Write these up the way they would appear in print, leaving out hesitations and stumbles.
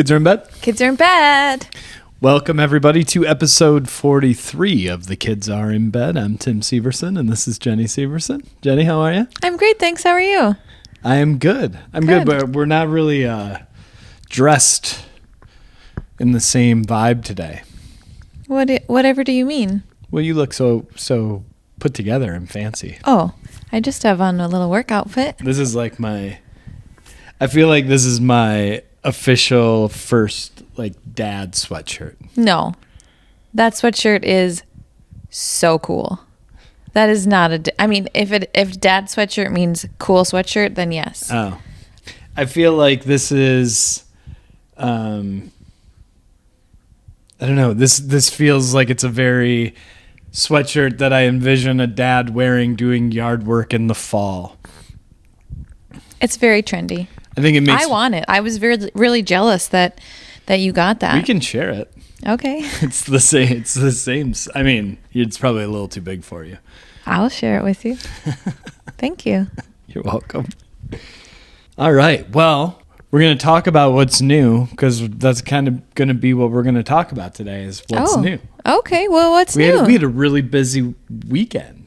Kids are in bed? Kids are in bed. Welcome, everybody, to episode 43 of The Kids Are in Bed. I'm Tim Severson, and this is Jenni Severson. Jenni, how are you? I'm great, thanks. How are you? I am good. I'm good, but we're not really dressed in the same vibe today. Whatever do you mean? Well, you look so put together and fancy. Oh, I just have on a little work outfit. This is like I feel like this is my official first, dad sweatshirt. No, that sweatshirt is so cool. That is not if dad sweatshirt means cool sweatshirt, then yes. Oh, I feel like this is, I don't know. This feels like it's a very sweatshirt that I envision a dad wearing doing yard work in the fall. It's very trendy. I think it makes. I want it. I was really jealous that you got that. We can share it. Okay. It's the same. I mean, it's probably a little too big for you. I'll share it with you. Thank you. You're welcome. All right. Well, we're going to talk about what's new because that's kind of going to be what we're going to talk about today is what's new. Okay. Well, what's new? We had a really busy weekend.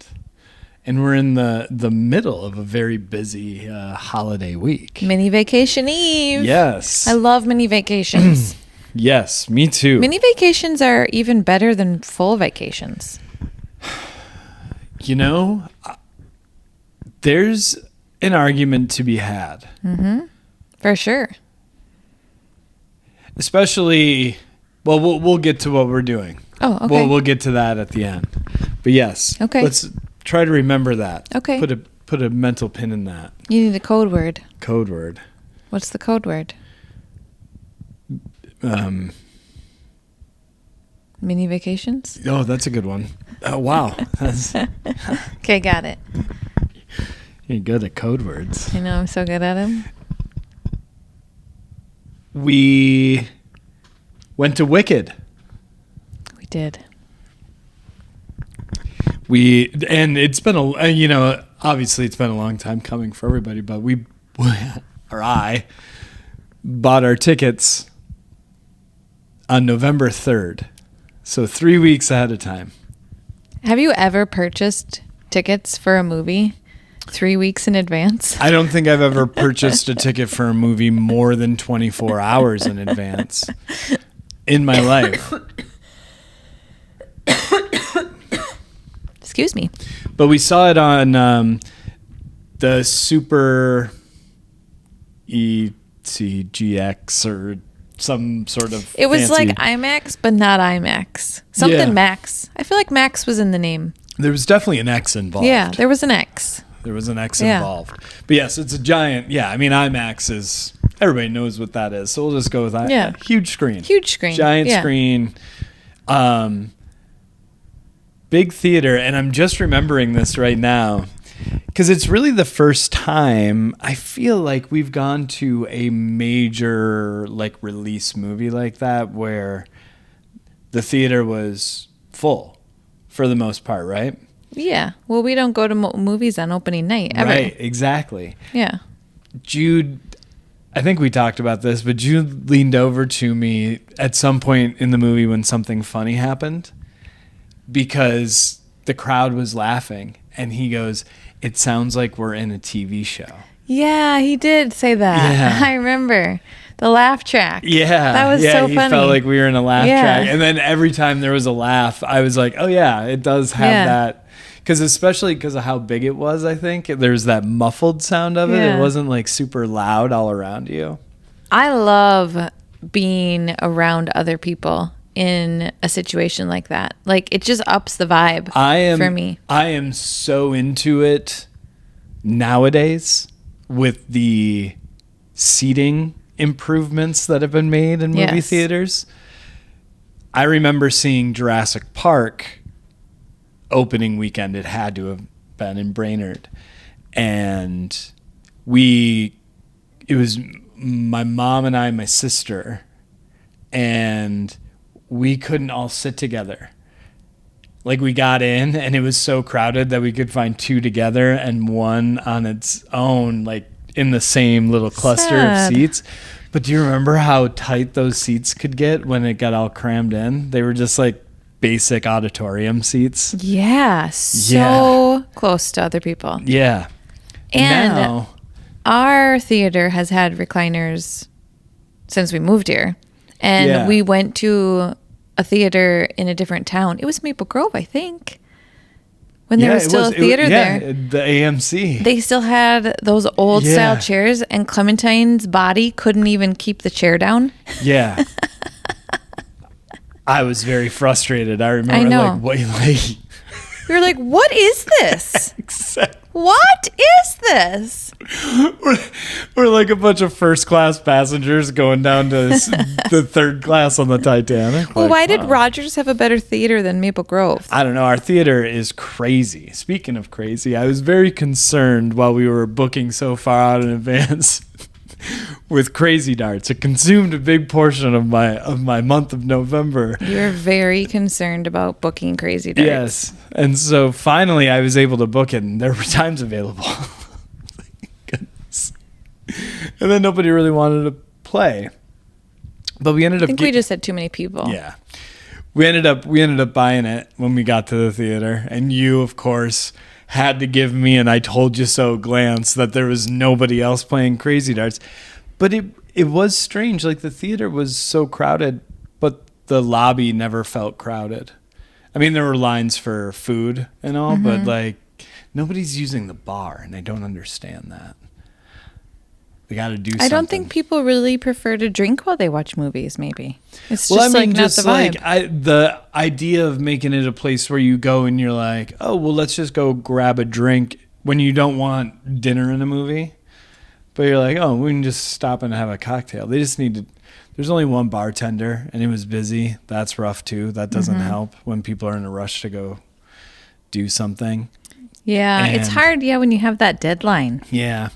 And we're in the middle of a very busy holiday week. Mini vacation eve. Yes. I love mini vacations. Yes, me too. Mini vacations are even better than full vacations. You know, there's an argument to be had. Mm-hmm. For sure. Especially, well, we'll get to what we're doing. Oh, okay. Well, we'll get to that at the end. But yes. Okay. Let's try to remember that. Okay. Put a mental pin in that. You need a code word. Code word. What's the code word? Mini vacations? Oh, that's a good one. Oh, wow. Okay, got it. You're good at code words. I know, I'm so good at them. We went to Wicked. We did. And it's been obviously it's been a long time coming for everybody, but I bought our tickets on November 3rd. So 3 weeks ahead of time. Have you ever purchased tickets for a movie 3 weeks in advance? I don't think I've ever purchased a ticket for a movie more than 24 hours in advance in my life. Excuse me. But we saw it on the Super ECGX or some sort of It was fancy. like IMAX, but not IMAX. Something Max. I feel like Max was in the name. There was definitely an X involved. Yeah, there was an X. There was an X involved. But yes, it's a giant. Yeah, I mean, IMAX is, everybody knows what that is. So we'll just go with that. Yeah. Huge screen. Giant screen. Big theater. And I'm just remembering this right now because it's really the first time I feel like we've gone to a major release movie like that where the theater was full for the most part, right? Yeah. Well, we don't go to movies on opening night ever. Right, exactly. Yeah. Jude, I think we talked about this, but Jude leaned over to me at some point in the movie when something funny happened because the crowd was laughing, and he goes, "It sounds like we're in a TV show." Yeah, he did say that. Yeah. I remember. The laugh track. Yeah. That was so he funny. Felt like we were in a laugh Yeah. track. And then every time there was a laugh, I was like, oh, yeah, it does have that. Especially because of how big it was, I think. There's that muffled sound of it. Yeah. It wasn't super loud all around you. I love being around other people in a situation like that. It just ups the vibe for me. I am so into it nowadays with the seating improvements that have been made in movie theaters. I remember seeing Jurassic Park opening weekend. It had to have been in Brainerd. And it was my mom and I, my sister, and we couldn't all sit together. We got in and it was so crowded that we could find two together and one on its own, in the same little cluster of seats. But do you remember how tight those seats could get when it got all crammed in? They were just like basic auditorium seats. Yeah, so close to other people. Yeah. And now, our theater has had recliners since we moved here. And we went to a theater in a different town. It was Maple Grove, I think. When there was still a theater there. The AMC. They still had those old style chairs, and Clementine's body couldn't even keep the chair down. Yeah. I was very frustrated. I remember we were like, what is this? Exactly. What is this? We're like a bunch of first class passengers going down to the third class on the Titanic. Well, why did Rogers have a better theater than Maple Grove? I don't know. Our theater is crazy. Speaking of crazy, I was very concerned while we were booking so far out in advance with Crazy Darts. It consumed a big portion of my month of November. You were very concerned about booking Crazy Darts. Yes. And so finally I was able to book it, and there were times available. Goodness. And then nobody really wanted to play. But we ended up... I think we just had too many people. Yeah. We ended up buying it when we got to the theater. And you, of course, had to give me an I told you so glance that there was nobody else playing Crazy Darts. But it was strange. Like, the theater was so crowded, but the lobby never felt crowded. I mean, there were lines for food and all, but like, nobody's using the bar, and I don't understand that. They got to do something. I don't think people really prefer to drink while they watch movies, maybe. It's just not the vibe. The idea of making it a place where you go and you're like, oh, well, let's just go grab a drink when you don't want dinner in a movie. But you're like, oh, we can just stop and have a cocktail. They just need to... There's only one bartender, and it was busy. That's rough, too. That doesn't help when people are in a rush to go do something. Yeah, it's hard, when you have that deadline. Yeah.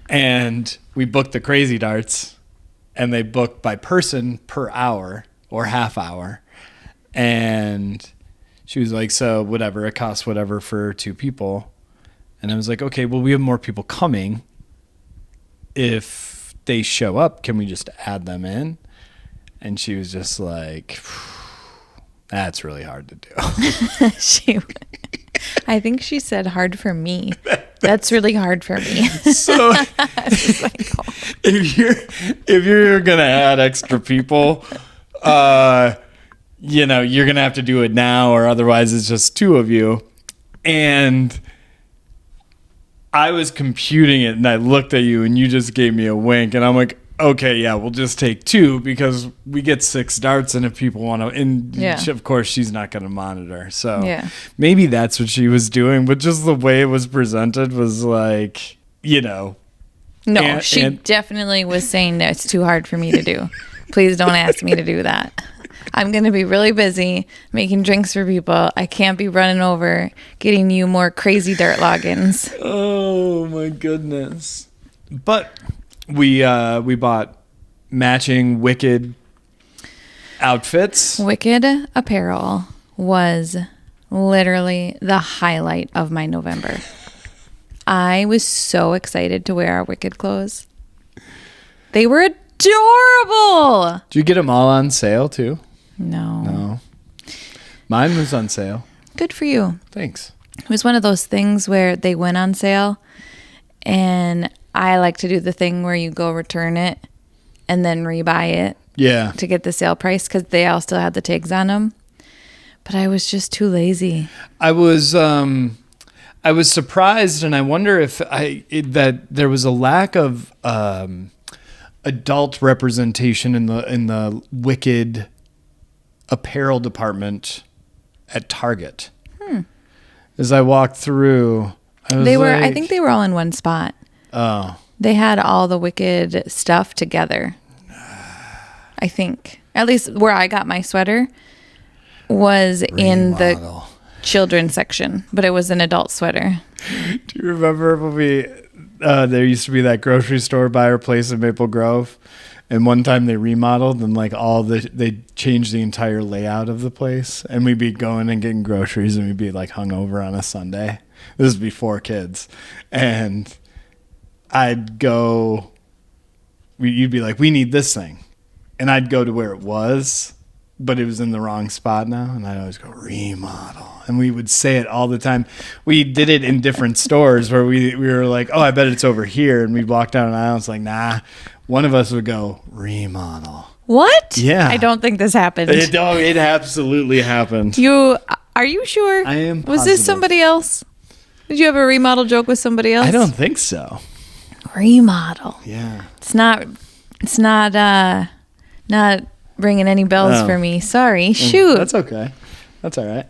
And we booked the Crazy Darts, and they booked by person per hour or half hour. And she was like, so whatever, it costs whatever for 2 people. And I was like, okay, well, we have more people coming. If they show up, can we just add them in? And she was just like, that's really hard to do. I think she said hard for me. That's really hard for me. So like, oh. if you're gonna add extra people, you're gonna have to do it now, or otherwise it's just 2 of you. And I was computing it, and I looked at you, and you just gave me a wink, and I'm like, okay, yeah, we'll just take 2 because we get 6 darts, and if people want to, and of course she's not going to monitor. So maybe that's what she was doing, but just the way it was presented was like, No, she definitely was saying that it's too hard for me to do. Please don't ask me to do that. I'm going to be really busy making drinks for people. I can't be running over getting you more Crazy Dart logins. Oh my goodness. But we bought matching Wicked outfits. Wicked apparel was literally the highlight of my November. I was so excited to wear our Wicked clothes. They were adorable. Did you get them all on sale too? No. Mine was on sale. Good for you. Thanks. It was one of those things where they went on sale, and I like to do the thing where you go return it and then rebuy it. Yeah. To get the sale price, because they all still had the tags on them. But I was just too lazy. I was surprised, and I wonder if that there was a lack of adult representation in the Wicked apparel department at Target. As I walked through, I think they were all in one spot. Oh. They had all the Wicked stuff together. I think. At least where I got my sweater was in the children's section, but it was an adult sweater. Do you remember when there used to be that grocery store by our place in Maple Grove, and one time they remodeled and they changed the entire layout of the place, and we'd be going and getting groceries, and we'd be like hungover on a Sunday. This is before kids, and I'd go you'd be like, we need this thing. And I'd go to where it was, but it was in the wrong spot now. And I'd always go, remodel. And we would say it all the time. We did it in different stores where we were like, oh, I bet it's over here. And we'd walk down an aisle. It's like, nah. One of us would go, remodel. What? Yeah. I don't think this happened. It absolutely happened. Are you sure? I am positive. Was this somebody else? Did you have a remodel joke with somebody else? I don't think so. Remodel. Yeah. It's not ringing any bells for me. Sorry. Shoot. That's okay. That's all right.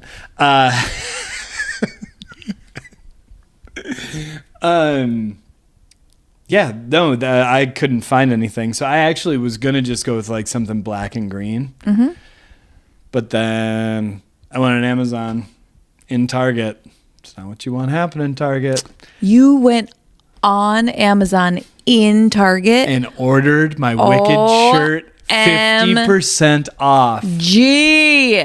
Yeah, no, I couldn't find anything. So I actually was going to just go with like something black and green. Mm-hmm. But then I went on Amazon in Target. It's not what you want happen in Target. You went on Amazon in Target and ordered my Wicked shirt 50% off. Gee.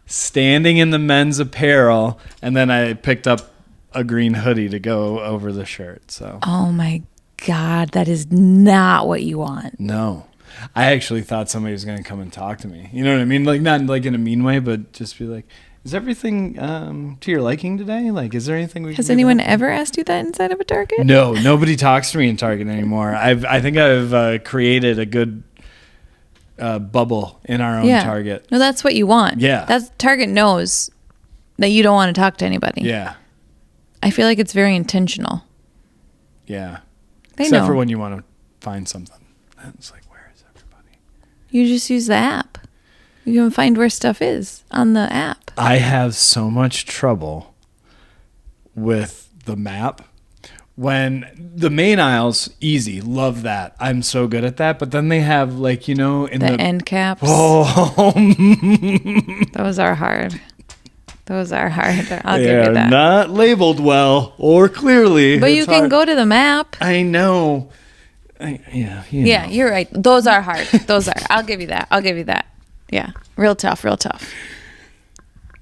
Standing in the men's apparel, and then I picked up a green hoodie to go over the shirt. So. Oh my God, that is not what you want. No. I actually thought somebody was going to come and talk to me. You know what I mean? Like, not like in a mean way, but just be like, is everything to your liking today? Like, is there anything we can do? Has anyone ever asked you that inside of a Target? No, nobody talks to me in Target anymore. I think I've created a good bubble in our own Target. No, that's what you want. Yeah. Target knows that you don't want to talk to anybody. Yeah. I feel like it's very intentional. Yeah. They Except know. for when you want to find something. It's like, where is everybody? You just use the app. You can find where stuff is on the app. I have so much trouble with the map. When the main aisle's easy, love that. I'm so good at that. But then they have like, in the end caps. Oh, those are hard. I'll give you that. Not labeled well or clearly. But you can go to the map. I know. Yeah, you're right. Those are hard. I'll give you that. Yeah, real tough.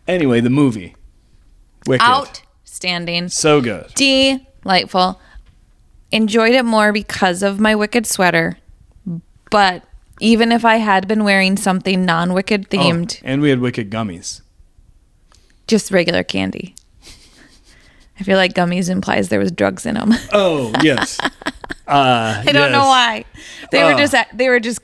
Anyway, the movie. Wicked. Outstanding. So good. Delightful. Enjoyed it more because of my Wicked sweater. But even if I had been wearing something non-Wicked themed. And we had Wicked gummies. Just regular candy. I feel like gummies implies there was drugs in them. Oh, yes. I don't know why. They were just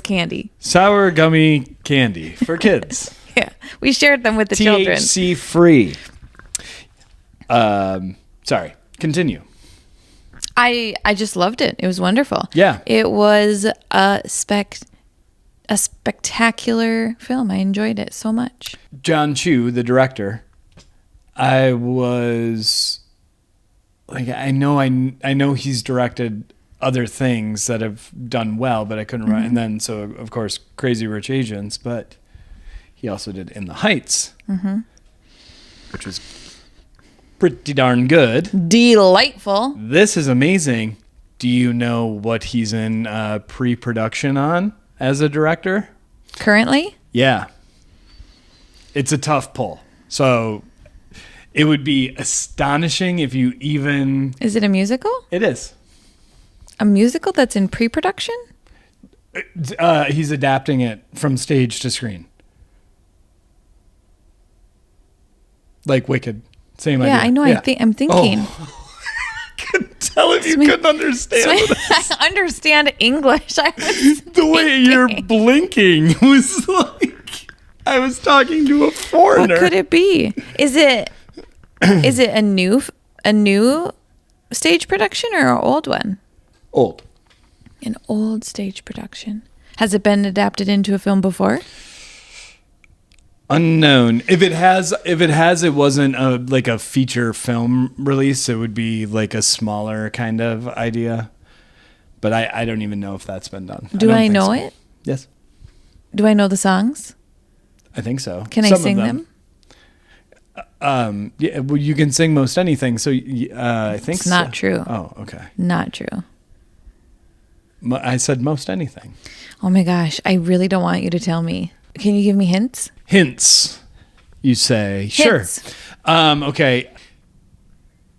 candy. Sour gummy candy for kids. Yeah. We shared them with the children. THC free. Sorry. Continue. I just loved it. It was wonderful. Yeah. It was a spectacular film. I enjoyed it so much. John Chu, the director, I was like, I know he's directed other things that have done well, but I couldn't write. And then, so of course, Crazy Rich Asians, but he also did In the Heights, which was pretty darn good. Delightful. This is amazing. Do you know what he's in pre-production on as a director? Currently? Yeah. It's a tough pull. So it would be astonishing if you even... Is it a musical? It is. A musical that's in pre-production? He's adapting it from stage to screen. Like Wicked. Same idea. Yeah, I know. Yeah. I'm thinking. Oh. I couldn't tell if you couldn't understand. I understand English. The way you're blinking was like I was talking to a foreigner. What could it be? Is it a new stage production or an old one? Old. An old stage production. Has it been adapted into a film before? Unknown. If it has, it wasn't like a feature film release. It would be like a smaller kind of idea. But I don't even know if that's been done. Do I know it? Yes. Do I know the songs? I think so. Can I sing them? Yeah. Well, you can sing most anything. So I think it's not true. Oh, okay. Not true. I said most anything. Oh my gosh! I really don't want you to tell me. Can you give me hints? Hints, you say. Hints. Sure. Okay.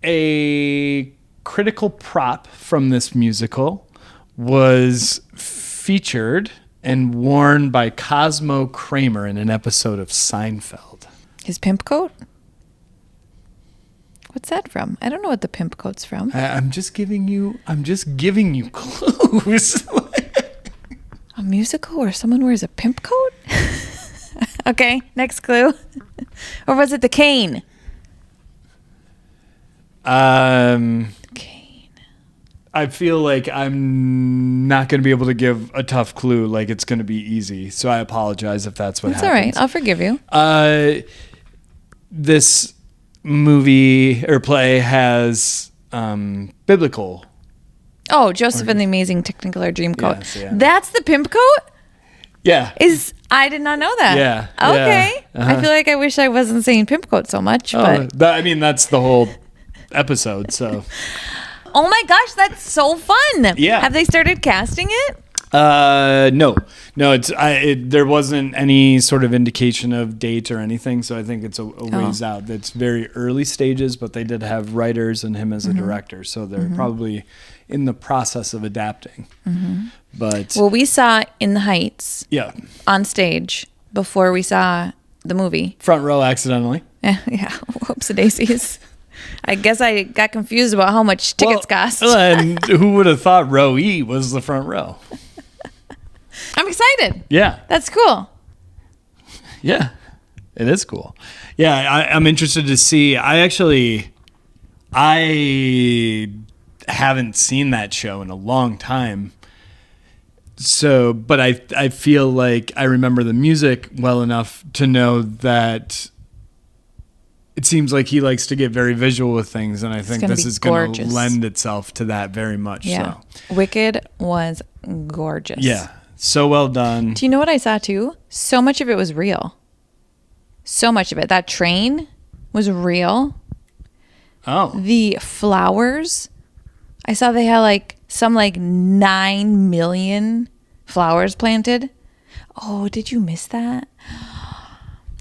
A critical prop from this musical was featured and worn by Cosmo Kramer in an episode of Seinfeld. His pimp coat? What's that from? I don't know what the pimp coat's from. I'm just giving you clues. A musical where someone wears a pimp coat? Okay, next clue. Or was it the cane? Cane. I feel like I'm not going to be able to give a tough clue. Like it's going to be easy. So I apologize if that's what happens. It's all right. I'll forgive you. This movie or play has biblical. Oh, Joseph and the Amazing Technicolor Dreamcoat. Yes, yeah. That's the pimp coat? Yeah. I did not know that. Yeah. Okay. Yeah. Uh-huh. I feel like I wish I wasn't saying pimp coat so much. But that's the whole episode. So. Oh my gosh, that's so fun. Yeah. Have they started casting it? No. There wasn't any sort of indication of date or anything, so I think it's a ways out. It's very early stages, but they did have writers and him as a director, so they're probably in the process of adapting. But we saw In the Heights on stage before we saw the movie. Front row accidentally. Yeah. Whoops-a-daisies. I guess I got confused about how much tickets cost. And who would have thought row E was the front row? I'm excited. Yeah. That's cool. Yeah. It is cool. Yeah, I'm interested to see. I haven't seen that show in a long time. So, but I feel like I remember the music well enough to know that it seems like he likes to get very visual with things, and I think this is going to lend itself to that very much. Yeah. So. Wicked was gorgeous. Yeah. So well done. Do you know what I saw too? So much of it was real. So much of it. That train was real. Oh. The flowers. I saw they had some 9 million flowers planted. Oh, did you miss that?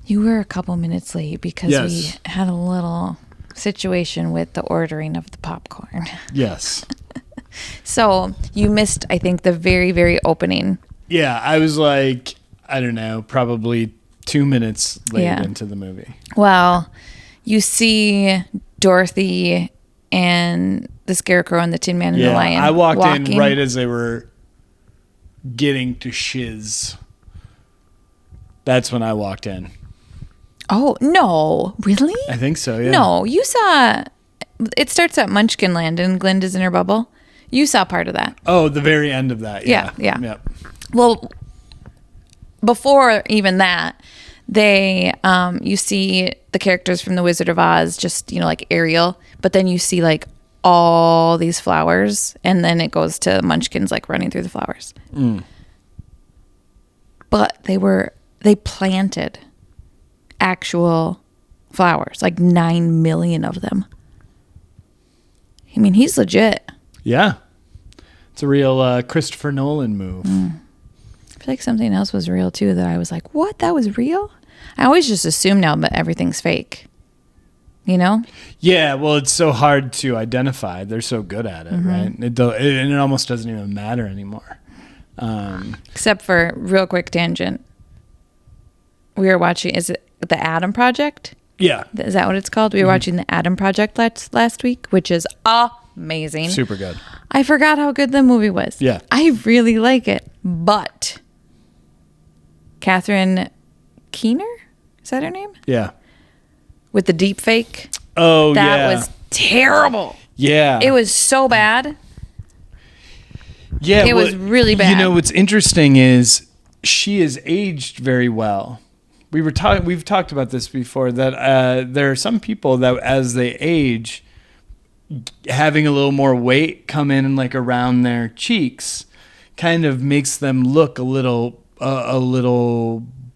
You were a couple minutes late because we had a little situation with the ordering of the popcorn. Yes. So you missed, I think, the very, very opening. Yeah, I was I don't know, probably 2 minutes late into the movie. Well, you see Dorothy and the Scarecrow and the Tin Man and the Lion. I walked in right as they were getting to shiz. That's when I walked in. Oh, no. Really? I think so, yeah. No, you saw... It starts at Munchkinland and Glinda's in her bubble. You saw part of that. Oh, the very end of that. Yeah. Yep. Well, before even that, you see the characters from The Wizard of Oz, just, like Ariel, but then you see all these flowers, and then it goes to Munchkins running through the flowers. But they planted actual flowers, 9 million of them. I mean, he's legit. Yeah. It's a real Christopher Nolan move. I feel like something else was real too that I was like, what? That was real? I always just assume now that everything's fake. Yeah, well, it's so hard to identify. They're so good at it, right? It almost doesn't even matter anymore. Except for, real quick tangent, we were watching, is it The Adam Project? Yeah. Is that what it's called? We were watching The Adam Project last week, which is amazing. Super good. I forgot how good the movie was. Yeah. I really like it. But Catherine Keener? Is that her name? Yeah. With the deep fake. Oh, That was terrible. Yeah. It was so bad. Yeah. It was really bad. What's interesting is she is aged very well. We've talked about this before, that there are some people that as they age, having a little more weight come in and around their cheeks kind of makes them look a little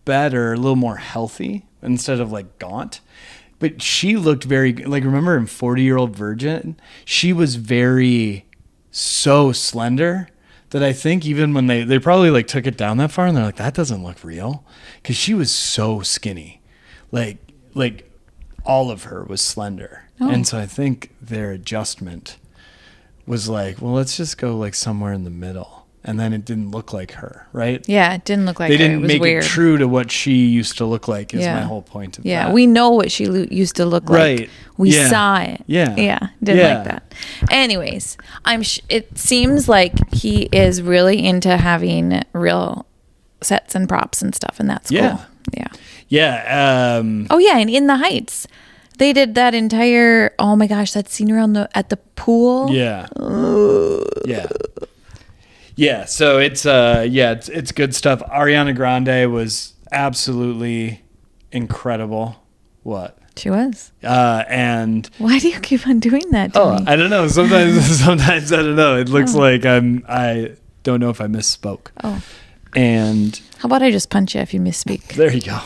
better, a little more healthy instead of gaunt. But she looked very remember in 40-Year-Old Virgin, she was so slender that I think even when they probably took it down that far and they're like, that doesn't look real, because she was so skinny, all of her was slender. And so I think their adjustment was like, well, let's just go like somewhere in the middle. And then it didn't look like her, right? Yeah, it didn't look like her. They didn't make weird. it true to what she used to look like is my whole point of that. Yeah, we know what she used to look like. Right. We saw it. Yeah. Yeah, didn't like that. Anyways, it seems like he is really into having real sets and props and stuff, and that's cool. Yeah. Yeah. Oh, yeah, and In the Heights. They did that entire, oh my gosh, that scene at the pool. Yeah. Yeah. Yeah, so it's good stuff. Ariana Grande was absolutely incredible. What? She was. And why do you keep on doing that to me? I don't know. Sometimes I don't know. It looks like I don't know if I misspoke. Oh. And how about I just punch you if you misspeak? There you go.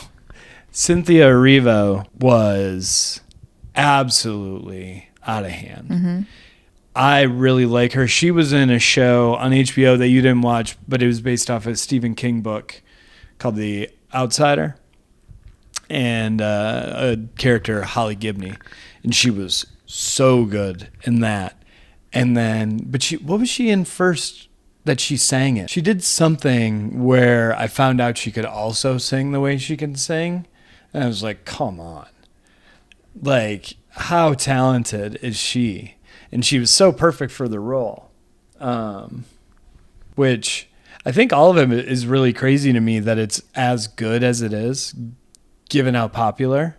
Cynthia Erivo was absolutely out of hand. Mm-hmm. I really like her. She was in a show on HBO that you didn't watch, but it was based off a Stephen King book called The Outsider, and a character, Holly Gibney, and she was so good in that. And then, what was she in first that she sang it? She did something where I found out she could also sing the way she can sing, and I was like, come on. Like, how talented is she? And she was so perfect for the role, which I think all of it is really crazy to me that it's as good as it is, given how popular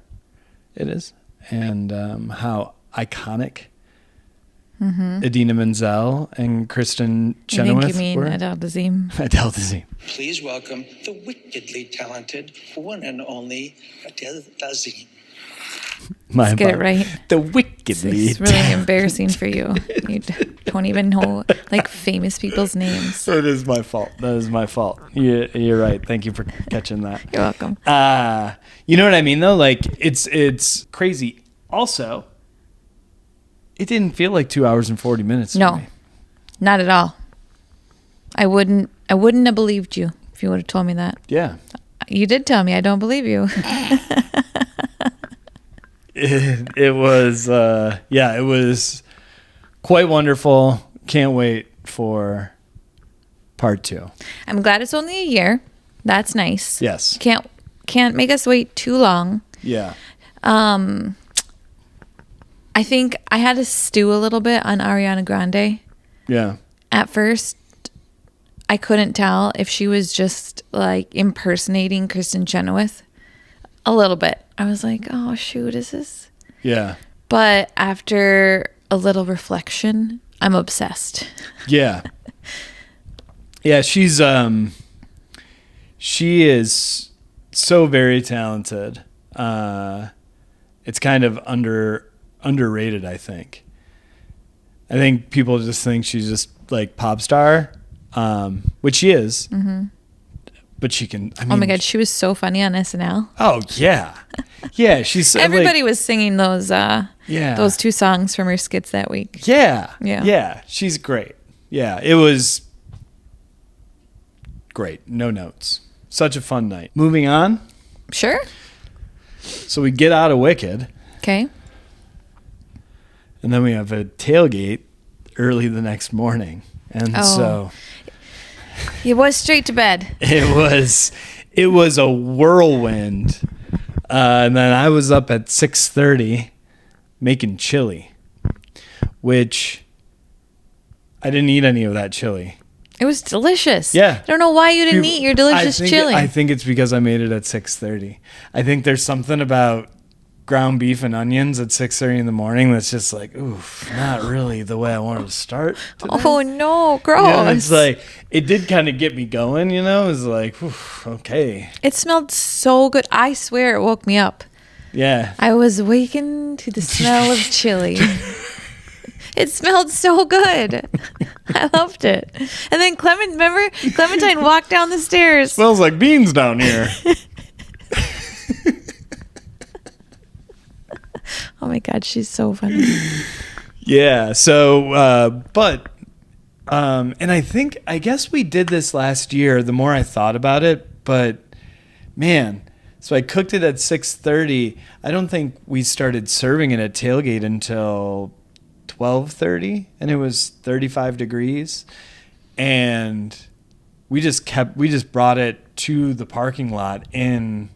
it is and how iconic Idina Menzel and Kristen Chenoweth I think you mean were. Adele Dazeem. Adele Dazeem. Please welcome the wickedly talented one and only Adele Dazeem. Let's get it right. The wickedly. It's really embarrassing for you. You don't even know like famous people's names. It is my fault. That is my fault. You're right. Thank you for catching that. You're welcome. You know what I mean though? Like it's crazy. Also, it didn't feel like 2 hours and 40 minutes. No, not at all. I wouldn't have believed you if you would have told me that. Yeah. You did tell me. I don't believe you. It was, it was quite wonderful. Can't wait for part 2. I'm glad it's only a year. That's nice. Yes. Can't make us wait too long. Yeah. I think I had to stew a little bit on Ariana Grande. Yeah. At first, I couldn't tell if she was just like impersonating Kristen Chenoweth. A little bit. I was like, oh, shoot, is this? Yeah. But after a little reflection, I'm obsessed. Yeah. Yeah, she is so very talented. It's kind of underrated, I think. I think people just think she's just like pop star, which she is. Mm-hmm. But she can. I mean, oh my God, she was so funny on SNL. Oh yeah, yeah. She's everybody was singing those. Those 2 songs from her skits that week. Yeah. She's great. Yeah, it was great. No notes. Such a fun night. Moving on. Sure. So we get out of Wicked. Okay. And then we have a tailgate early the next morning, and so. It was straight to bed. It was a whirlwind. And then I was up at 6:30 making chili, which I didn't eat any of that chili. It was delicious. Yeah. I don't know why you didn't eat your delicious chili. I think it's because I made it at 6:30. I think there's something about ground beef and onions at 6:30 in the morning that's just like, oof, not really the way I wanted to start today. Oh no, gross. Yeah, it's like it did kind of get me going, you know. It was like, oof, okay. It smelled so good. I swear it woke me up. Yeah. I was wakened to the smell of chili. It smelled so good. I loved it. And then Clementine walked down the stairs. Smells like beans down here. Oh my God, she's so funny. Yeah. So, and I guess we did this last year. The more I thought about it, but man, so I cooked it at 6:30. I don't think we started serving it at tailgate until 12:30 and it was 35 degrees, and we just brought it to the parking lot in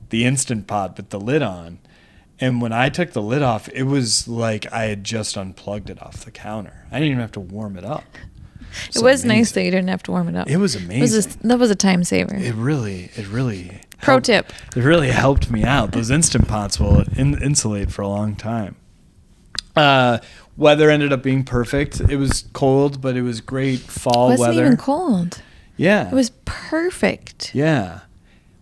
the Instant Pot with the lid on. And when I took the lid off, it was like I had just unplugged it off the counter. I didn't even have to warm it up. It was nice that you didn't have to warm it up. It was amazing. That was a time saver. It really Pro tip. It really helped me out. Those Instant Pots will insulate for a long time. Weather ended up being perfect. It was cold, but it was great fall weather. It wasn't even cold. Yeah. It was perfect. Yeah.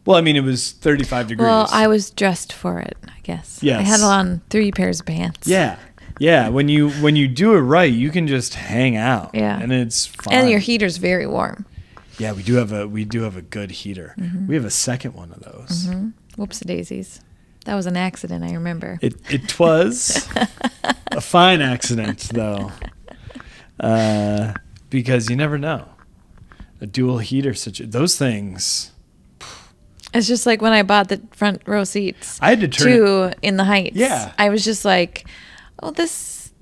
Well, I mean, it was 35 degrees. Well, I was dressed for it, I guess. Yes. I had on 3 pairs of pants. Yeah. Yeah. When you do it right, you can just hang out. Yeah. And it's fine. And your heater's very warm. Yeah, we do have a good heater. Mm-hmm. We have a second one of those. Mm-hmm. Whoops-a-daisies. That was an accident, I remember. It was a fine accident, though, because you never know. A dual heater those things. It's just like when I bought the front row seats. I had to turn in the Heights. Yeah. I was just like, oh, this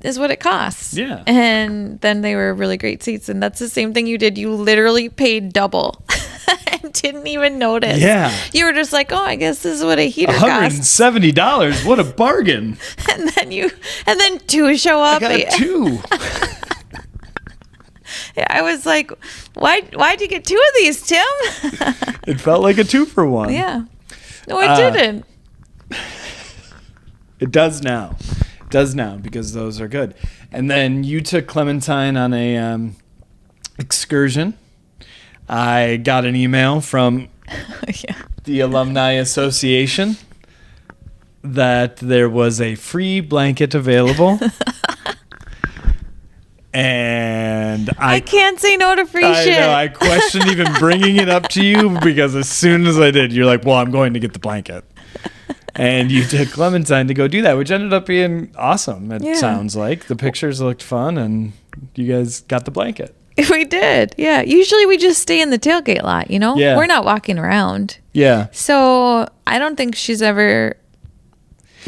is what it costs. Yeah. And then they were really great seats. And that's the same thing you did. You literally paid double and didn't even notice. Yeah. You were just like, oh, I guess this is what a heater costs. $170. What a bargain. and then 2 show up. I got 2. I was like, why'd you get 2 of these, Tim? It felt like a 2-for-1. Yeah. No, it didn't. It does now. It does now because those are good. And then you took Clementine on a excursion. I got an email from the Alumni Association that there was a free blanket available. And I can't say no to free shit. I know. I questioned even bringing it up to you because as soon as I did, you're like, well, I'm going to get the blanket. And you took Clementine to go do that, which ended up being awesome. It sounds like. The pictures looked fun, and you guys got the blanket. We did. Yeah. Usually we just stay in the tailgate lot, you know? Yeah. We're not walking around. Yeah. So I don't think she's ever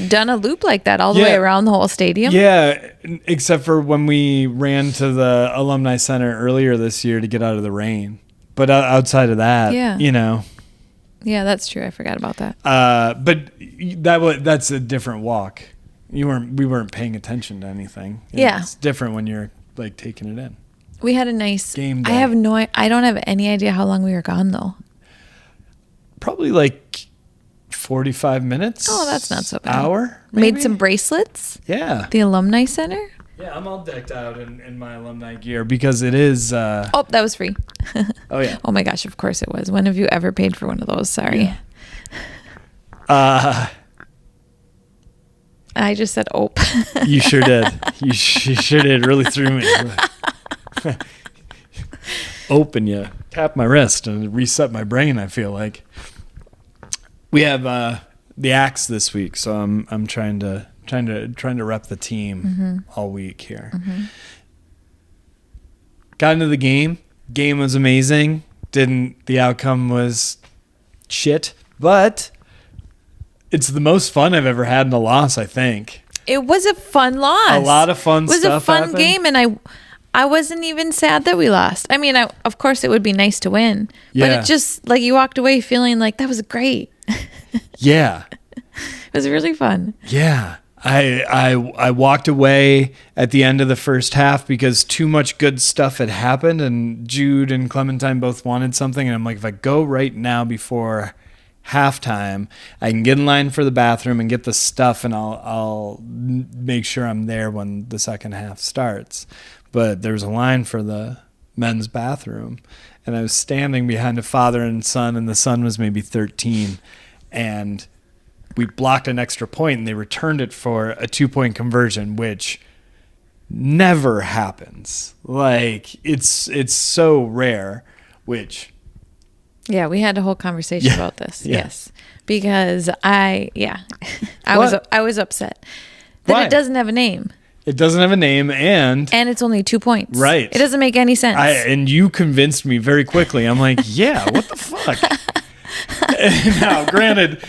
done a loop like that all the way around the whole stadium. Yeah, except for when we ran to the Alumni Center earlier this year to get out of the rain. But outside of that, you know. Yeah, that's true. I forgot about that. But that's a different walk. We weren't paying attention to anything. It's different when you're like taking it in. We had a nice game day. I don't have any idea how long we were gone though. Probably like 45 minutes. Oh, that's not so bad. Hour, maybe? Made some bracelets. Yeah. The Alumni Center. Yeah, I'm all decked out in my alumni gear because it is... Oh, that was free. Oh, yeah. Oh, my gosh, of course it was. When have you ever paid for one of those? Sorry. Yeah. I just said, oh. You sure did. You sure did. It really threw me. Open, you tap my wrist and reset my brain, I feel like. We have the Axe this week, so I'm trying to rep the team all week here. Mm-hmm. Got into the game. Game was amazing. The outcome was shit, but it's the most fun I've ever had in a loss, I think. It was a fun loss. A lot of fun stuff. It was a fun happened. game, and I wasn't even sad that we lost. I mean, of course it would be nice to win, but it just like you walked away feeling like that was great. Yeah. It was really fun. Yeah. I walked away at the end of the first half because too much good stuff had happened, and Jude and Clementine both wanted something, and I'm like, if I go right now before halftime, I can get in line for the bathroom and get the stuff, and I'll make sure I'm there when the second half starts. But there was a line for the men's bathroom, and I was standing behind a father and son, and the son was maybe 13, and we blocked an extra point, and they returned it for a 2-point conversion, which never happens. Like it's so rare, which... Yeah, we had a whole conversation about this. Yeah. Yes. Because I was upset that it doesn't have a name. It doesn't have a name, and it's only 2 points. Right. It doesn't make any sense. And you convinced me very quickly. I'm like, yeah, what the fuck? Now, granted,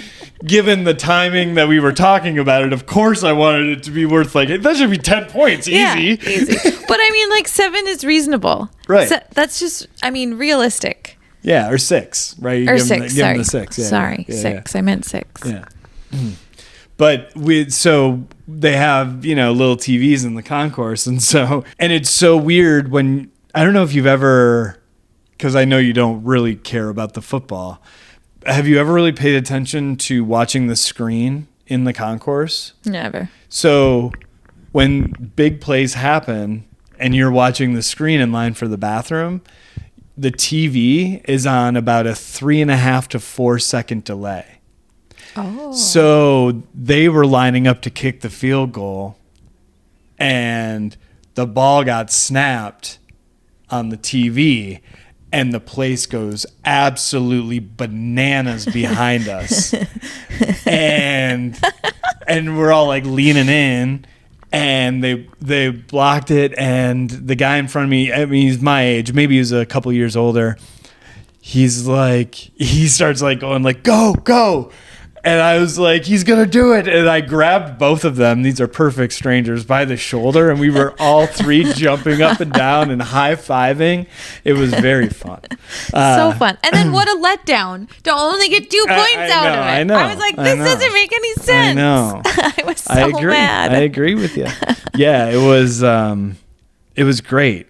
given the timing that we were talking about it, of course I wanted it to be worth like, that should be 10 points. Easy. Yeah, easy. But I mean, like 7 is reasonable. Right. So that's just, I mean, realistic. Yeah, or 6, right? Or 6, give them the 6. Yeah, sorry, yeah, 6. I meant 6. Yeah. But so they have, little TVs in the concourse. And it's so weird when, I don't know if you've ever, because I know you don't really care about the football. Have you ever really paid attention to watching the screen in the concourse? Never. So when big plays happen and you're watching the screen in line for the bathroom, the TV is on about a 3.5 to 4 second delay. Oh. So they were lining up to kick the field goal, and the ball got snapped on the TV, and the place goes absolutely bananas behind us. and we're all like leaning in, and they blocked it, and the guy in front of me, I mean, he's my age, maybe he's a couple years older. He starts like going like, go. And I was like, he's going to do it. And I grabbed both of them. These are perfect strangers by the shoulder. And we were all 3 jumping up and down and high-fiving. It was very fun. So fun. And then what a letdown to only get 2 points out of it. I know. I was like, this doesn't make any sense. I know. I was so mad. I agree with you. Yeah, it was great.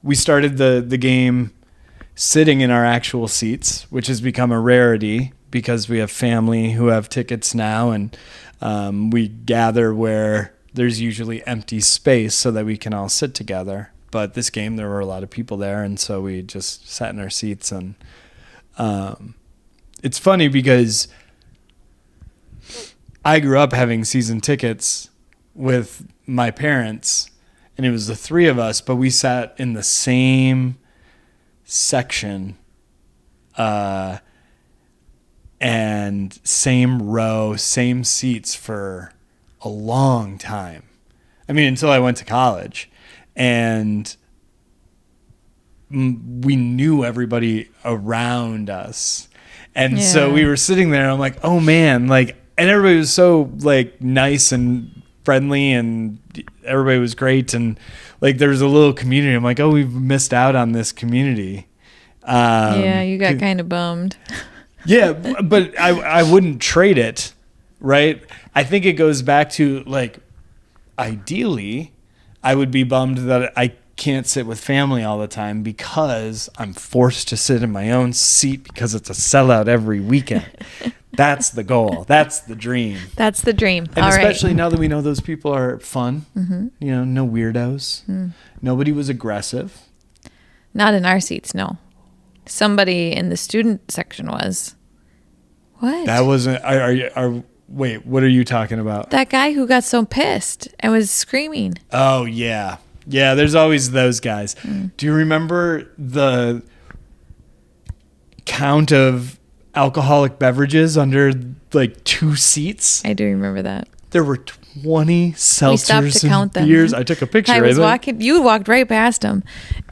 We started the game sitting in our actual seats, which has become a rarity, because we have family who have tickets now, and we gather where there's usually empty space so that we can all sit together. But this game, there were a lot of people there, and so we just sat in our seats. And it's funny because I grew up having season tickets with my parents, and it was the 3 of us, but we sat in the same section and same row, same seats for a long time. I mean, until I went to college, and we knew everybody around us. And so we were sitting there, and I'm like, oh man, like, and everybody was so like nice and friendly, and everybody was great. And like, there was a little community. I'm like, oh, we've missed out on this community. Yeah, you got kind of bummed. Yeah, but I wouldn't trade it, right? I think it goes back to, like, ideally, I would be bummed that I can't sit with family all the time because I'm forced to sit in my own seat because it's a sellout every weekend. That's the goal. That's the dream. That's the dream. And especially now that we know those people are fun, no weirdos. Nobody was aggressive. Not in our seats, no. Somebody in the student section was. What? That wasn't. Wait, what are you talking about? That guy who got so pissed and was screaming. Oh, yeah. Yeah, there's always those guys. Do you remember the count of alcoholic beverages under like 2 seats? I do remember that. There were 20 seltzers. We stopped to count them. Beers. I took a picture. I was walking. You walked right past them,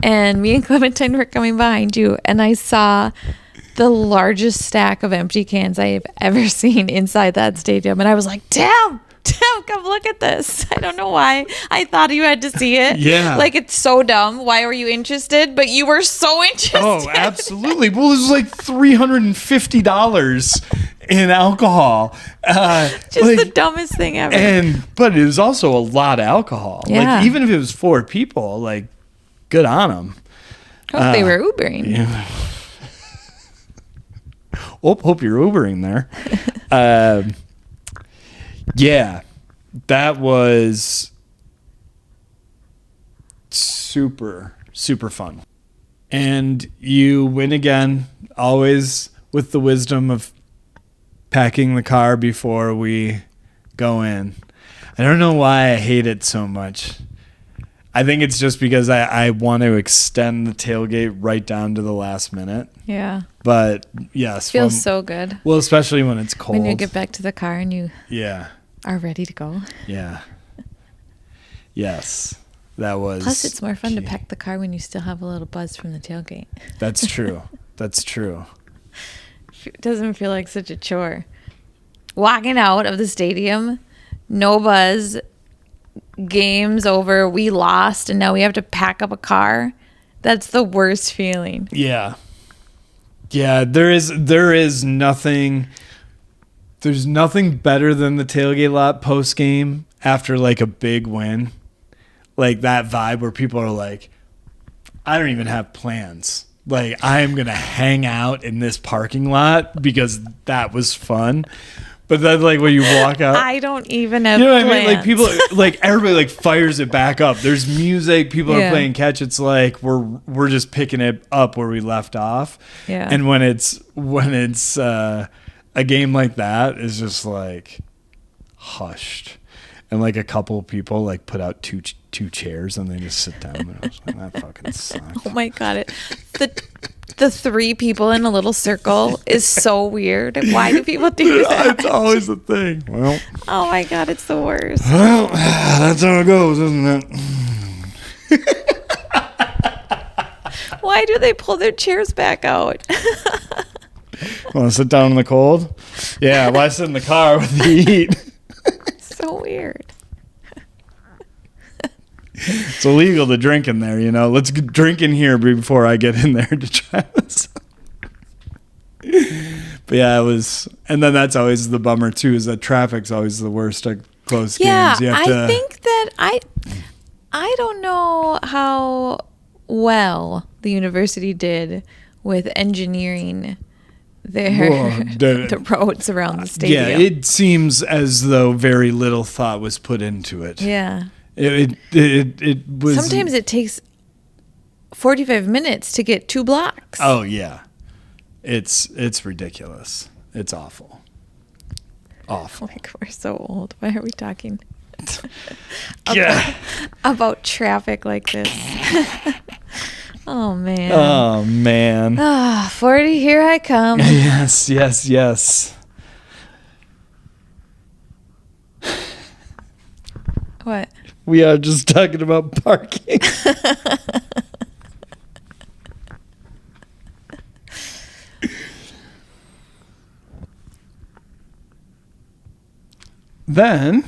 and me and Clementine were coming behind you, and I saw the largest stack of empty cans I have ever seen inside that stadium, and I was like, "Damn, come look at this!" I don't know why I thought you had to see it. Yeah, like it's so dumb. Why were you interested? But you were so interested. Oh, absolutely. Well, it was like $350 in alcohol. Just like, the dumbest thing ever. But it was also a lot of alcohol. Yeah. Like, even if it was 4 people, like, good on them. Hope they were Ubering. Yeah. Hope you're Ubering there. Yeah, that was super, super fun. And you win again, always with the wisdom of packing the car before we go in. I don't know why I hate it so much. I think it's just because I want to extend the tailgate right down to the last minute. Yeah. But yes. Feels so good. Well, especially when it's cold. When you get back to the car and you are ready to go. Yeah. Yes. That was. Plus, it's more fun to pack the car when you still have a little buzz from the tailgate. That's true. That's true. doesn't feel like such a chore. Walking out of the stadium, no buzz, game's over, we lost, and now we have to pack up a car. That's the worst feeling. Yeah. Yeah, there is nothing. There's nothing better than the tailgate lot post game after like a big win. Like that vibe where people are like, I don't even have plans. Like, I am going to hang out in this parking lot because that was fun. But then, like, when you walk out, I don't even have plans. plans. I mean? Like, people, like, everybody, like, fires it back up. There's music. People are playing catch. It's like we're just picking it up where we left off. Yeah. And when it's a game like that, it's just, like, hushed. And, like, a couple of people, like, put out two chairs and they just sit down. And I was like, that fucking sucks. Oh, my God. The three people in a little circle is so weird. Why do people do that? It's always a thing. Well, oh my God, it's the worst. Well, that's how it goes, isn't it? Why do they pull their chairs back out? Want to sit down in the cold? Yeah, why sit in the car with the heat? So weird. It's illegal to drink in there, you know. Let's drink in here before I get in there to try this. But yeah, it was, and then that's always the bummer too, is that traffic's always the worst at close games. Yeah, I think that I don't know how well the university did with engineering the roads around the stadium. Yeah, it seems as though very little thought was put into it. Yeah. It was. Sometimes it takes 45 minutes to get 2 blocks. Oh yeah, it's ridiculous. It's awful. Awful. Like, we're so old. Why are we talking Yeah. about traffic like this? Oh man. Oh man. 40, here I come. Yes. What? We are just talking about parking. Then,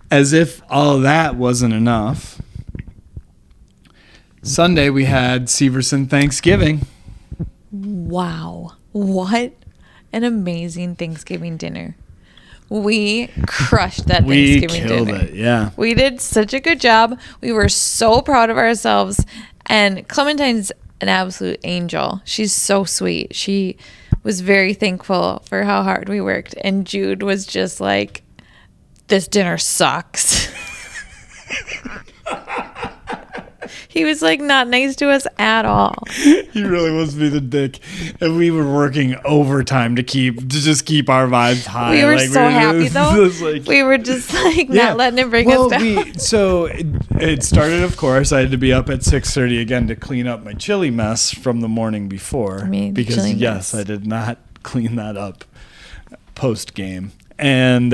as if all that wasn't enough, Sunday we had Severson Thanksgiving. Wow. What an amazing Thanksgiving dinner. We crushed that Thanksgiving dinner. We killed it, yeah. We did such a good job. We were so proud of ourselves. And Clementine's an absolute angel. She's so sweet. She was very thankful for how hard we worked. And Jude was just like, this dinner sucks. He was like not nice to us at all. He really was being a dick, and we were working overtime to just keep our vibes high. We were so happy though. We were just like not letting it bring us down. So it started. Of course, I had to be up at 6:30 again to clean up my chili mess from the morning before. Because yes, I did not clean that up post game, and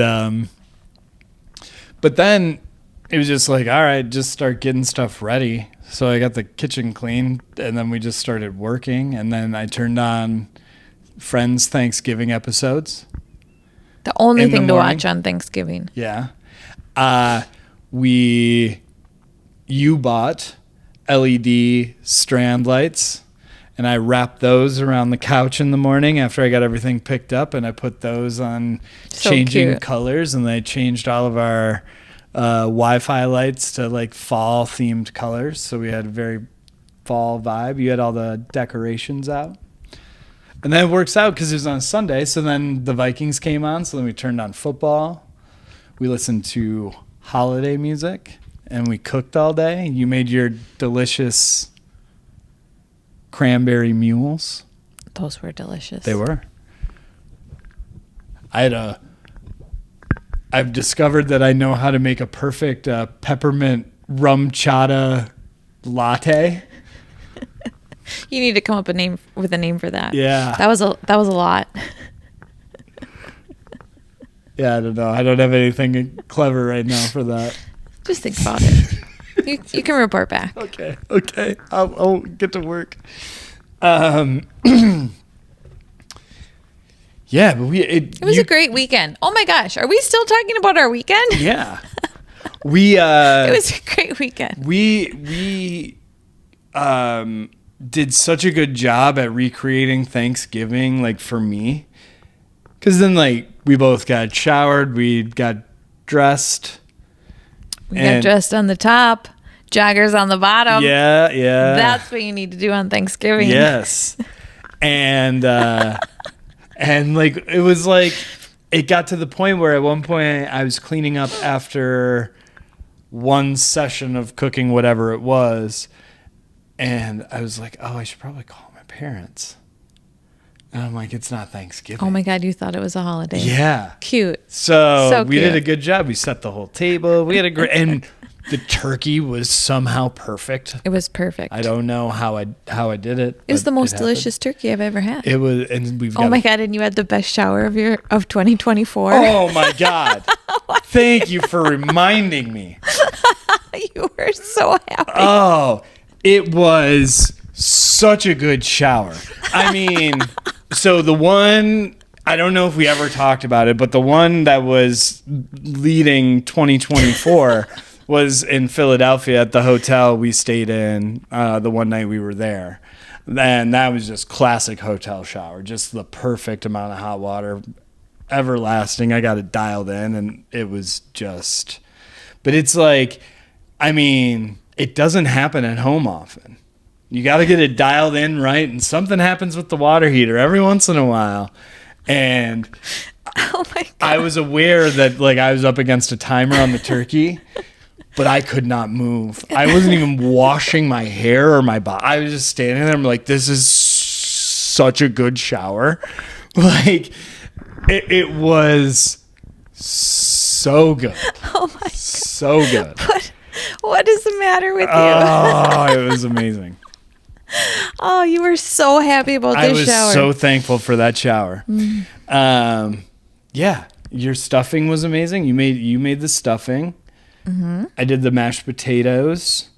but then it was just like, all right, just start getting stuff ready. So I got the kitchen clean, and then we just started working, and then I turned on Friends Thanksgiving episodes. The only thing to watch on Thanksgiving. Yeah. You bought LED strand lights, and I wrapped those around the couch in the morning after I got everything picked up, and I put those on changing colors, and they changed all of our Wi-Fi lights to like fall themed colors, so we had a very fall vibe. You had all the decorations out, and then it works out because it was on a Sunday. So then the Vikings came on, so then we turned on football. We listened to holiday music, and we cooked all day. You made your delicious cranberry mules. Those were delicious. They were. I've discovered that I know how to make a perfect peppermint rum chata latte. You need to come up with a name for that. Yeah. That was a lot. Yeah, I don't know. I don't have anything clever right now for that. Just think about it. You can report back. Okay. I'll get to work. Yeah, but it was a great weekend. Oh my gosh, are we still talking about our weekend? Yeah. It was a great weekend. We did such a good job at recreating Thanksgiving, like for me. Cause then like we both got showered, we got dressed. We got dressed on the top, joggers on the bottom. Yeah. That's what you need to do on Thanksgiving. Yes. And like it was like it got to the point where at one point I was cleaning up after one session of cooking whatever it was, and I was like, oh, I should probably call my parents. And I'm like, it's not Thanksgiving. Oh my God, you thought it was a holiday. Yeah. Cute. So we did a good job. We set the whole table. We had a great, and the turkey was somehow perfect. It was perfect. I don't know how I did it. It was the most delicious turkey I've ever had. It was, and we've got. Oh my God, and you had the best shower of 2024. Oh my God. Thank you for reminding me. You were so happy. Oh, it was such a good shower. I mean, so the one, I don't know if we ever talked about it, but the one that was leading 2024 was in Philadelphia at the hotel we stayed in the one night we were there. And that was just classic hotel shower, just the perfect amount of hot water, everlasting. I got it dialed in, and it was just, but it's like, I mean, it doesn't happen at home often. You got to get it dialed in right, and something happens with the water heater every once in a while. And oh my God. I was aware that like I was up against a timer on the turkey, but I could not move. I wasn't even washing my hair or my body. I was just standing there. I'm like, this is such a good shower. Like, it was so good. Oh my God. So good. What is the matter with you? Oh, it was amazing. Oh, you were so happy about this shower. I was so thankful for that shower. Yeah, your stuffing was amazing. You made the stuffing. Mm-hmm. I did the mashed potatoes,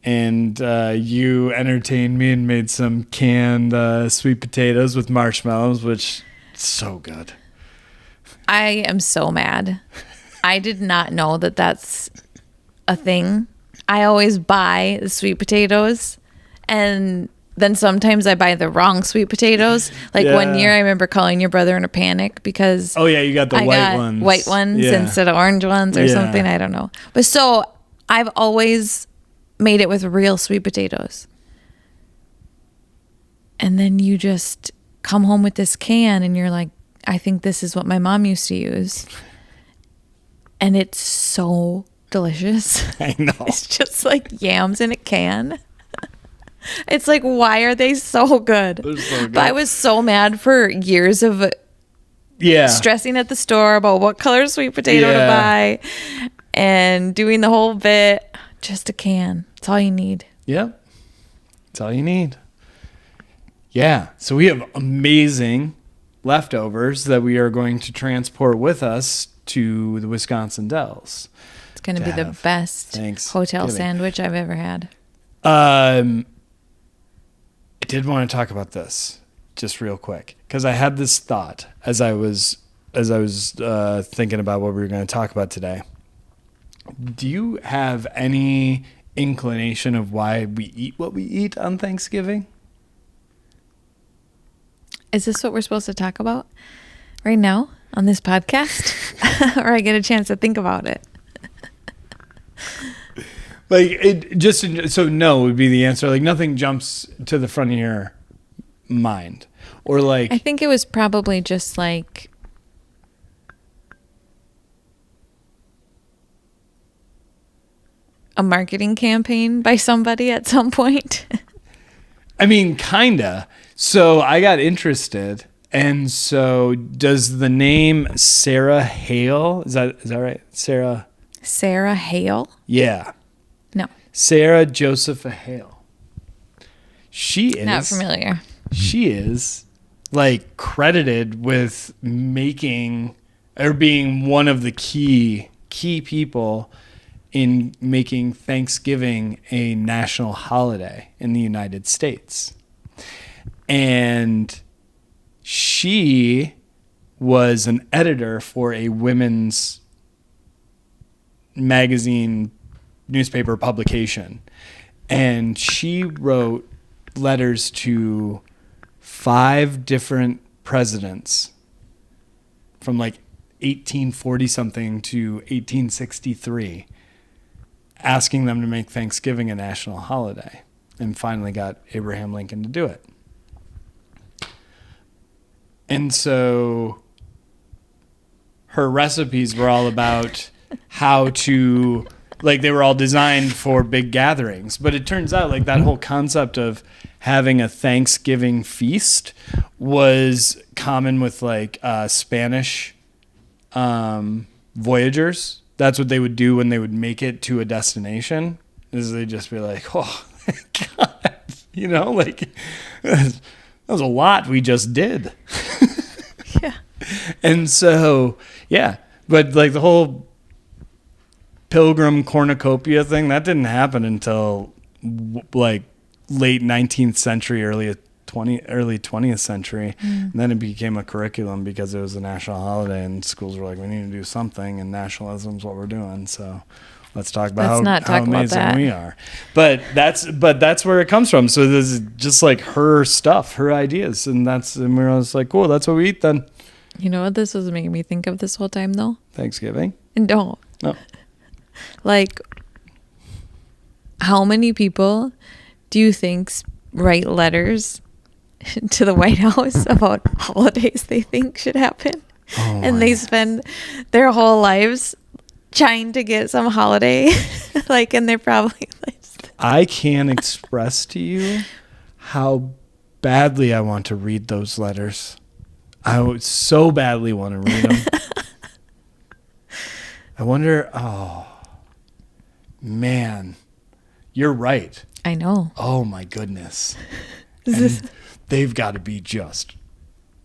and you entertained me and made some canned sweet potatoes with marshmallows, which is so good. I am so mad. I did not know that that's a thing. I always buy the sweet potatoes, and then sometimes I buy the wrong sweet potatoes. Like one year I remember calling your brother in a panic because you got the white ones instead of orange ones or something. I don't know. But so I've always made it with real sweet potatoes. And then you just come home with this can and you're like, I think this is what my mom used to use. And it's so delicious. I know. It's just like yams in a can. It's like, why are they so good? They're so good. But I was so mad for years of stressing at the store about what color sweet potato to buy and doing the whole bit. Just a can. It's all you need. Yep. It's all you need. Yeah. So we have amazing leftovers that we are going to transport with us to the Wisconsin Dells. It's going to be the best hotel sandwich I've ever had. I did want to talk about this just real quick because I had this thought as I was thinking about what we were going to talk about today. Do you have any inclination of why we eat what we eat on Thanksgiving? Is this what we're supposed to talk about right now on this podcast? Or I get a chance to think about it? Like it just, so no would be the answer. Like nothing jumps to the front of your mind, or like, I think it was probably just like a marketing campaign by somebody at some point. I mean, kinda. So I got interested. And so does the name Sarah Hale, is that right? Sarah Hale? Yeah. No. Sarah Josepha Hale. She is. Not familiar. She is like credited with making or being one of the key people in making Thanksgiving a national holiday in the United States. And she was an editor for a women's magazine newspaper publication. And she wrote letters to 5 different presidents from like 1840 something to 1863, asking them to make Thanksgiving a national holiday, and finally got Abraham Lincoln to do it. And so her recipes were all about how to, like, they were all designed for big gatherings. But it turns out, like, that whole concept of having a Thanksgiving feast was common with, like, Spanish voyagers. That's what they would do when they would make it to a destination, is they'd just be like, oh, God, you know, like, that was a lot we just did. Yeah. And so, yeah, but like the whole pilgrim cornucopia thing, that didn't happen until like late 19th century, early 20th century. And then it became a curriculum because it was a national holiday, and schools were like, we need to do something, and nationalism's what we're doing. So let's talk about how amazing we are. But that's where it comes from. So this is just like her stuff, her ideas, and we're always like, cool, that's what we eat then. You know what this was making me think of this whole time, though? Thanksgiving? No. Like, how many people do you think write letters to the White House about holidays they think should happen? And they spend their whole lives trying to get some holiday, like, and they're probably like, I can't express to you how badly I want to read those letters. I would so badly want to read them. I wonder, oh, man, you're right. I know. Oh, my goodness. They've got to be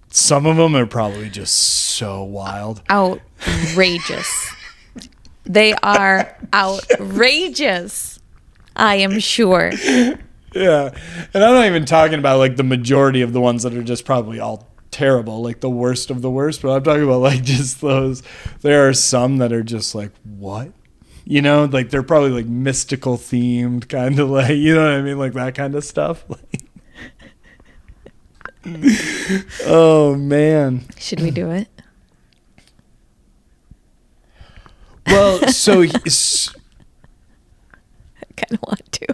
some of them are probably just so wild. Outrageous. They are outrageous, I am sure. Yeah. And I'm not even talking about like the majority of the ones that are just probably all terrible, like the worst of the worst, but I'm talking about like just those. There are some that are just like, what? You know, like they're probably like mystical themed, kind of like, you know what I mean? Like that kind of stuff. Oh, man. Should we do it? Well, so I kind of want to.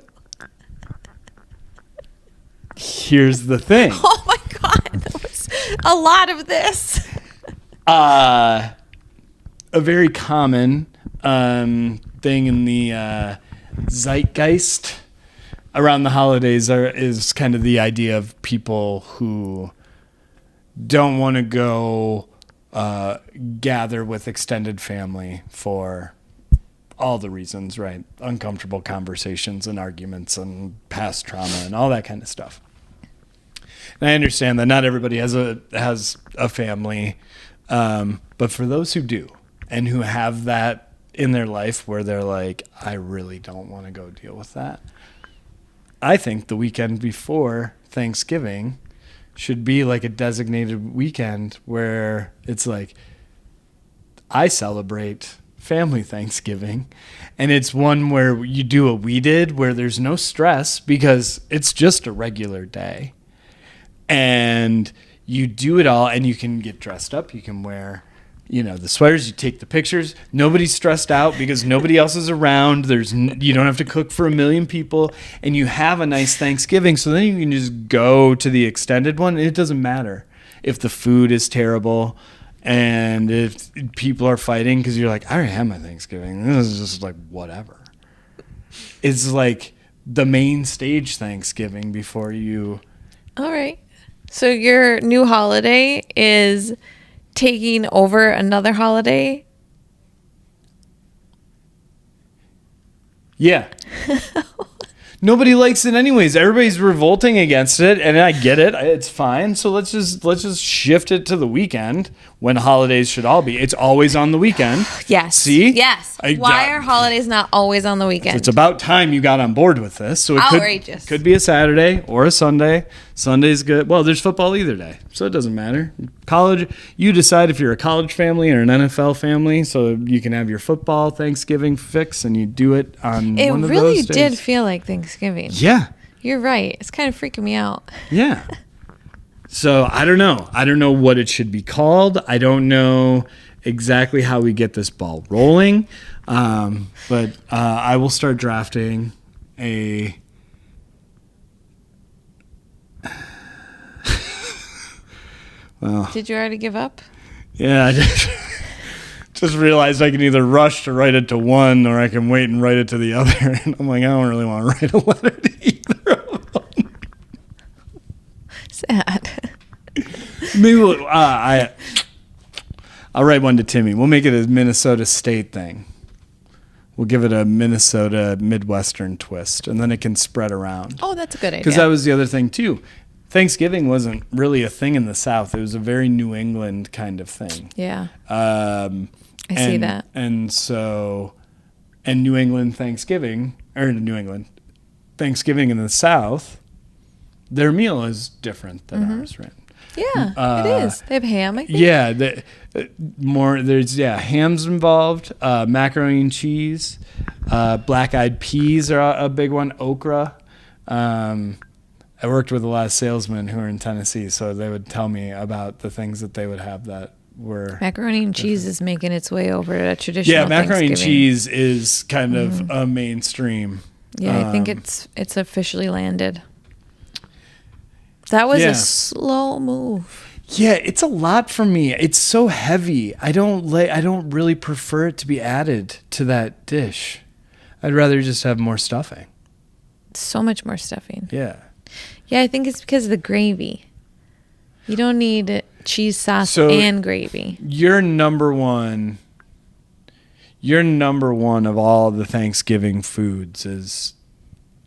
Here's the thing. Oh my God, that was a lot of this. A very common thing in the zeitgeist around the holidays is kind of the idea of people who don't want to go gather with extended family for all the reasons, right? Uncomfortable conversations and arguments and past trauma and all that kind of stuff. And I understand that not everybody has a family, but for those who do and who have that in their life where they're like, I really don't want to go deal with that, I think the weekend before Thanksgiving should be like a designated weekend where it's like, I celebrate family Thanksgiving, and it's one where you do what we did, where there's no stress because it's just a regular day, and you do it all, and you can get dressed up, you can wear, you know, the sweaters, you take the pictures, nobody's stressed out because nobody else is around, you don't have to cook for 1 million people, and you have a nice Thanksgiving. So then you can just go to the extended one, and it doesn't matter if the food is terrible and if people are fighting, because you're like, I already had my Thanksgiving, this is just like whatever. It's like the main stage Thanksgiving before you. All right, so your new holiday is taking over another holiday? Yeah. Nobody likes it anyways. Everybody's revolting against it, and I get it. It's fine. So let's just shift it to the weekend when holidays should all be. It's always on the weekend. Yes. See? Yes. Why are holidays not always on the weekend? It's about time you got on board with this. So it outrageous. Could be a Saturday or a Sunday. Sunday's good. Well, there's football either day, so it doesn't matter. College, you decide if you're a college family or an NFL family, so you can have your football Thanksgiving fix, and you do it on one of those days. It really did feel like Thanksgiving. Yeah. You're right. It's kind of freaking me out. Yeah. So I don't know. I don't know what it should be called. I don't know exactly how we get this ball rolling. But I will start drafting a... Well, did you already give up? Yeah, I just realized I can either rush to write it to one or I can wait and write it to the other. And I'm like, I don't really want to write a letter to either of them. Sad. Maybe I'll write one to Timmy. We'll make it a Minnesota State thing. We'll give it a Minnesota Midwestern twist, and then it can spread around. Oh, that's a good idea. Because that was the other thing, too. Thanksgiving wasn't really a thing in the South. It was a very New England kind of thing. Yeah. I see that. And so, and New England Thanksgiving in the South, their meal is different than ours, right? Yeah, it is. They have ham, I think. Yeah, there's hams involved, macaroni and cheese, black-eyed peas are a big one, okra. I worked with a lot of salesmen who are in Tennessee, so they would tell me about the things that they would have that were macaroni and cheese is making its way over to traditional. Yeah, macaroni and cheese is kind of a mainstream. Yeah, I think it's officially landed. That was a slow move. Yeah, it's a lot for me. It's so heavy. I don't really prefer it to be added to that dish. I'd rather just have more stuffing. So much more stuffing. Yeah. Yeah, I think it's because of the gravy. You don't need cheese sauce and gravy. You're number one of all the Thanksgiving foods is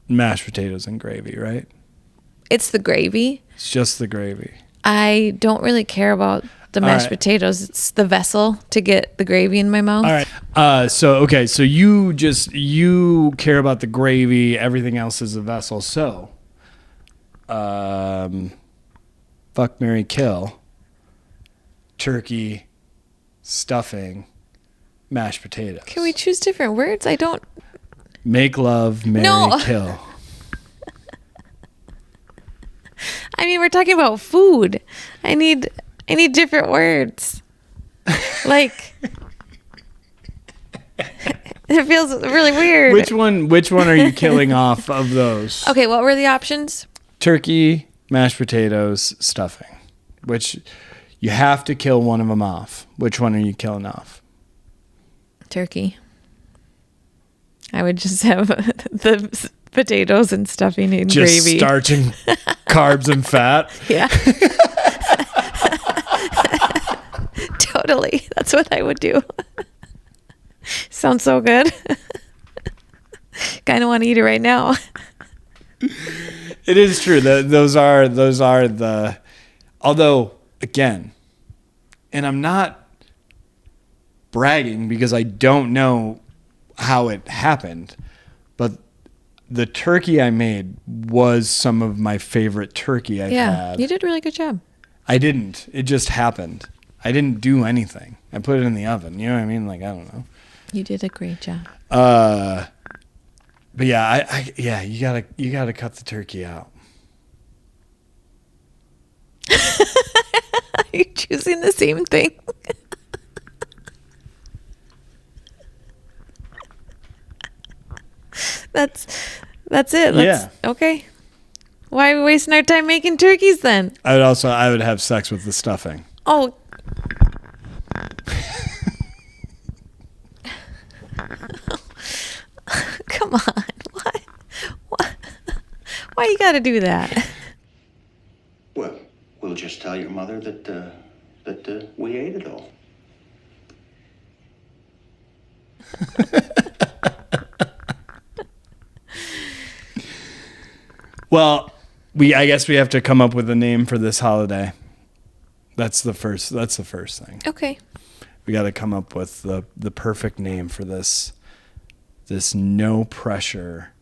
mashed potatoes and gravy, right? It's the gravy. It's just the gravy. I don't really care about the mashed potatoes. It's the vessel to get the gravy in my mouth. All right. So you care about the gravy. Everything else is a vessel. So, fuck, marry, kill. Turkey, stuffing, mashed potatoes. Can we choose different words? I don't. Make love, marry, kill. I mean, we're talking about food. I need different words. Like, it feels really weird. Which one are you killing off of those? Okay, what were the options? Turkey, mashed potatoes, stuffing. Which you have to kill one of them off. Which one are you killing off? Turkey. I would just have the potatoes and stuffing and gravy. Just starch and carbs and fat. Yeah. Totally. That's what I would do. Sounds so good. Kind of want to eat it right now. It is true. Those are the... Although, again, and I'm not bragging because I don't know how it happened, but the turkey I made was some of my favorite turkey I've had. You did a really good job. I didn't. It just happened. I didn't do anything. I put it in the oven. You know what I mean? Like, I don't know. You did a great job. But yeah, you gotta cut the turkey out. Are you choosing the same thing? That's it. Okay. Why are we wasting our time making turkeys then? I would have sex with the stuffing. Oh. Come on. What? Why you got to do that? Well, we'll just tell your mother that we ate it all. Well, I guess we have to come up with a name for this holiday. That's the first thing. Okay. We got to come up with the perfect name for this no pressure.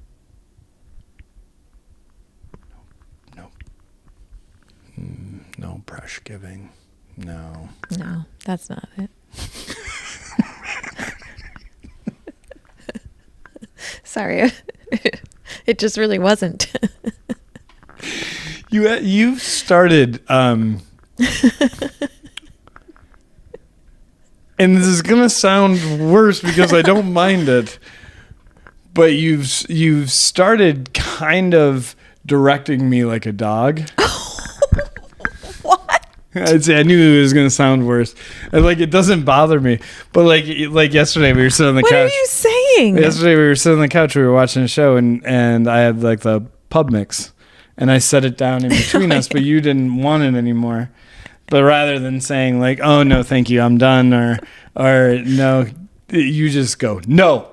No pressure giving. No, that's not it. Sorry. It just really wasn't. You've started and this is gonna sound worse because I don't mind it, but you've started kind of directing me like a dog. What? I knew it was gonna sound worse. And like, it doesn't bother me, but like yesterday we were sitting on the couch. What are you saying? Yesterday we were sitting on the couch. We were watching a show, and I had like the pub mix, and I set it down in between us, but you didn't want it anymore. But rather than saying like, "Oh no, thank you, I'm done," or "No," you just go "No,"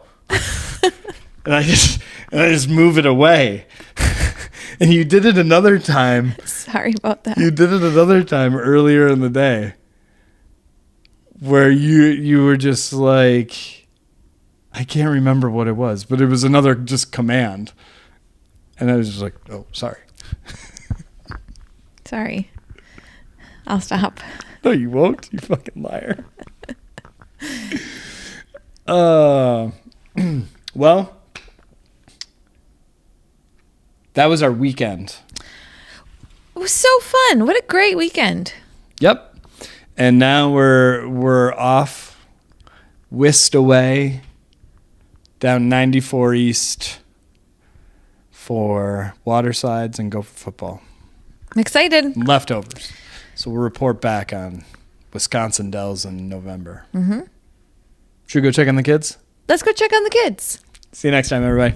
and I just move it away. And you did it another time. Sorry about that. You did it another time earlier in the day, where you were just like, I can't remember what it was, but it was another just command, and I was just like, "Oh, sorry." Sorry. I'll stop. No, you won't. You fucking liar. Well, that was our weekend. It was so fun. What a great weekend. Yep. And now we're off, whisked away down 94 East for Watersides and Gopher football. I'm excited. Leftovers. So we'll report back on Wisconsin Dells in November. Mm-hmm. Should we go check on the kids? Let's go check on the kids. See you next time, everybody.